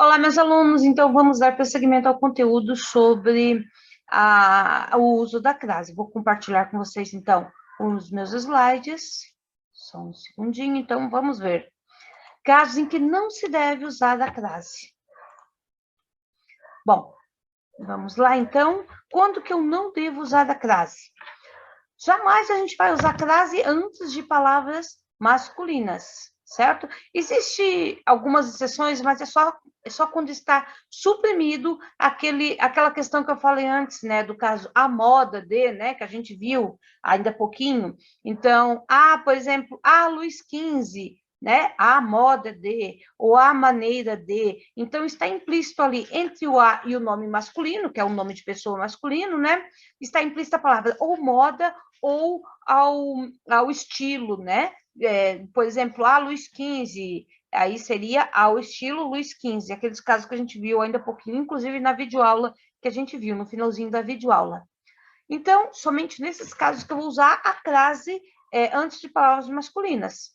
Olá, meus alunos. Então, vamos dar prosseguimento ao conteúdo sobre o uso da crase. Vou compartilhar com vocês, então, os meus slides. Só um segundinho. Então, vamos ver. Casos em que não se deve usar a crase. Bom, vamos lá, então. Quando que eu não devo usar a crase? Jamais a gente vai usar crase antes de palavras masculinas, certo? Existem algumas exceções, mas é só quando está suprimido aquela questão que eu falei antes, né? Do caso a moda de, né? Que a gente viu ainda há pouquinho. Então, por exemplo, a Luiz XV, né? A moda de, ou a maneira de. Então, está implícito ali entre o a e o nome masculino, que é o nome de pessoa masculino, né? Está implícita a palavra ou moda ou ao estilo, né? Por exemplo, Luiz XV, aí seria ao estilo Luiz XV, aqueles casos que a gente viu ainda há pouquinho, inclusive na videoaula que a gente viu, no finalzinho da videoaula. Então, somente nesses casos que eu vou usar a crase antes de palavras masculinas.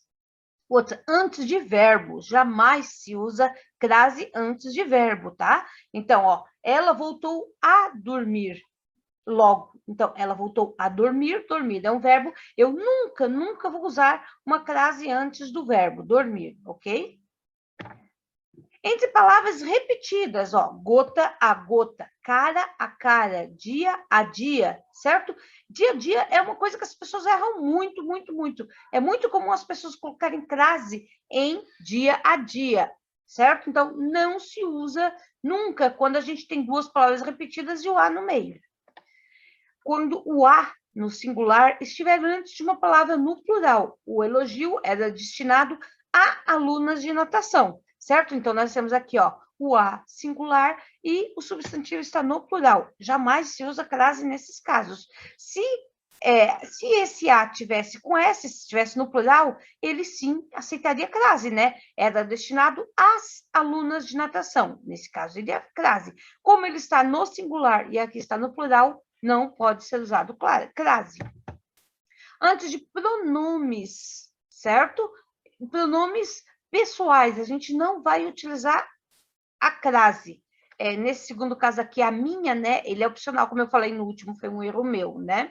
Outra, antes de verbo, jamais se usa crase antes de verbo, tá? Então, ó, ela voltou a dormir. Logo, então, ela voltou a dormir, dormir é um verbo. Eu nunca vou usar uma crase antes do verbo, dormir, ok? Entre palavras repetidas, ó, gota a gota, cara a cara, dia a dia, certo? Dia a dia é uma coisa que as pessoas erram muito, muito, muito. É muito comum as pessoas colocarem crase em dia a dia, certo? Então, não se usa nunca quando a gente tem duas palavras repetidas e o a no meio. Quando o a no singular estiver antes de uma palavra no plural. O elogio era destinado a alunas de natação, certo? Então, nós temos aqui, ó, o a singular e o substantivo está no plural. Jamais se usa crase nesses casos. Se esse a tivesse com S, se estivesse no plural, ele sim aceitaria crase, né? Era destinado às alunas de natação. Nesse caso, ele é crase. Como ele está no singular e aqui está no plural, não pode ser usado crase. Antes de pronomes, certo? Pronomes pessoais, a gente não vai utilizar a crase. Nesse segundo caso aqui, a minha, né? Ele é opcional, como eu falei no último, foi um erro meu, né?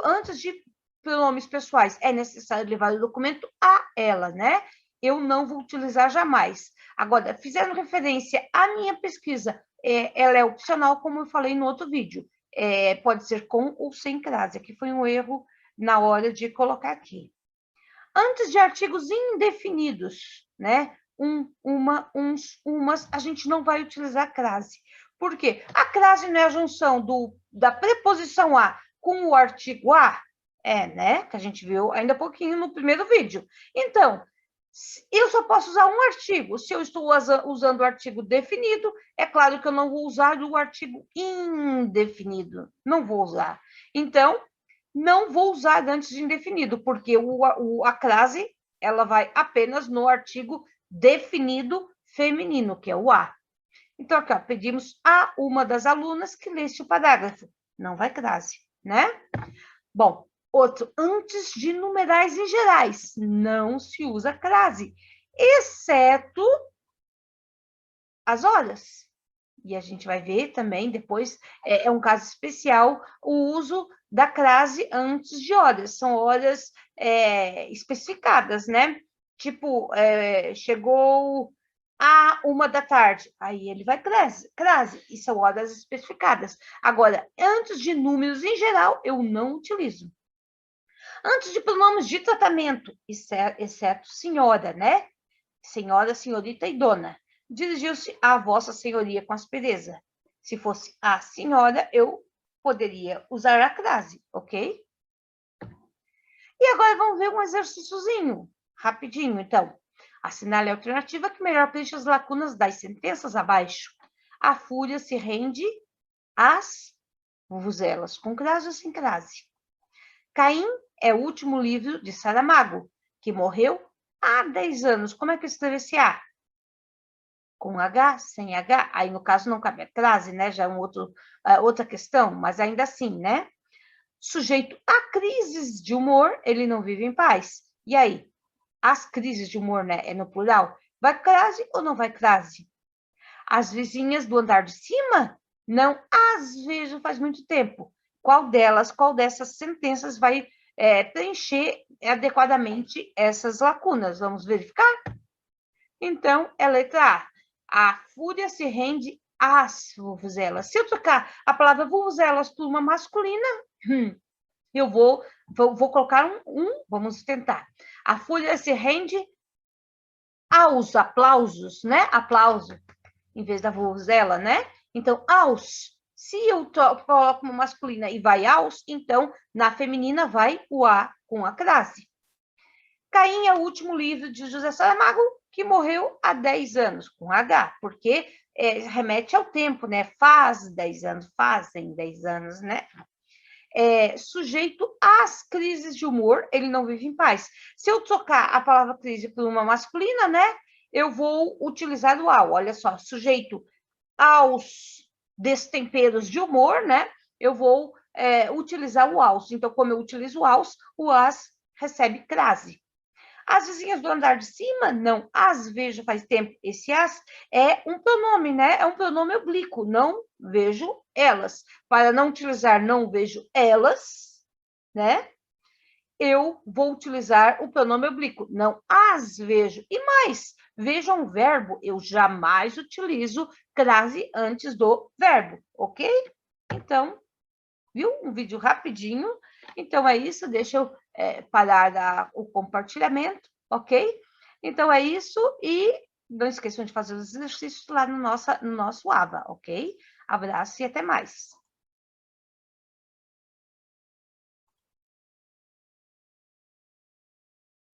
Antes de pronomes pessoais, é necessário levar o documento a ela, né? Eu não vou utilizar jamais. Agora, fazendo referência à minha pesquisa, ela é opcional, como eu falei no outro vídeo. Pode ser com ou sem crase. Aqui foi um erro na hora de colocar aqui. Antes de artigos indefinidos, né? Uma, uns, umas, a gente não vai utilizar crase. Por quê? A crase não é a junção da preposição a com o artigo a, né? Que a gente viu ainda há pouquinho no primeiro vídeo. Então, eu só posso usar um artigo. Se eu estou usando o artigo definido, é claro que eu não vou usar o artigo indefinido. Não vou usar. Então, não vou usar antes de indefinido, porque a crase ela vai apenas no artigo definido feminino, que é o a. Então, aqui, ó, pedimos a uma das alunas que lesse o parágrafo. Não vai crase, né? Bom, outro, antes de numerais em gerais, não se usa crase, exceto as horas. E a gente vai ver também depois, é um caso especial, o uso da crase antes de horas. São horas especificadas, né? Tipo, chegou a 1h da tarde, aí ele vai crase, e são horas especificadas. Agora, antes de números em geral, eu não utilizo. Antes de pronomes de tratamento, exceto senhora, né? Senhora, senhorita e dona. Dirigiu-se à vossa senhoria com aspereza. Se fosse a senhora, eu poderia usar a crase, ok? E agora vamos ver um exercíciozinho, rapidinho, então. Assinale a alternativa que melhor preenche as lacunas das sentenças abaixo. A fúria se rende às vuvuzelas, com crase ou sem crase. Caim é o último livro de Saramago, que morreu há 10 anos. Como é que eu escrevo esse A? Com H, sem H? Aí, no caso, não cabe a crase, né? Já é outra questão, mas ainda assim, né? Sujeito a crises de humor, ele não vive em paz. E aí? As crises de humor, né? É no plural. Vai crase ou não vai crase? As vizinhas do andar de cima? Não as vejo faz muito tempo. Qual dessas sentenças vai preencher adequadamente essas lacunas? Vamos verificar? Então, é a letra A. A fúria se rende às vuvuzelas. Se eu trocar a palavra vuvuzelas por uma masculina, eu vou colocar vamos tentar. A fúria se rende aos aplausos, né? Aplauso, em vez da vuvuzela, né? Então, aos. Se eu coloco uma masculina e vai aos, então, na feminina vai o A com a crase. Caim é o último livro de José Saramago, que morreu há 10 anos, com H, porque remete ao tempo, né? Faz 10 anos, fazem 10 anos, né? Sujeito às crises de humor, ele não vive em paz. Se eu trocar a palavra crise por uma masculina, né? Eu vou utilizar o ao. Olha só, sujeito aos destemperos de humor, né? Eu vou utilizar o aos. Então, como eu utilizo o as recebe crase. As vizinhas do andar de cima, não. As vejo faz tempo. Esse as é um pronome, né? É um pronome oblíquo. Não vejo elas. Para não utilizar não vejo elas, né? Eu vou utilizar o pronome oblíquo. Não as vejo. E mais, veja um verbo. Eu jamais utilizo crase antes do verbo, ok? Então, viu? Um vídeo rapidinho. Então, é isso. Deixa eu parar o compartilhamento, ok? Então, é isso. E não esqueçam de fazer os exercícios lá no nosso AVA, ok? Abraço e até mais.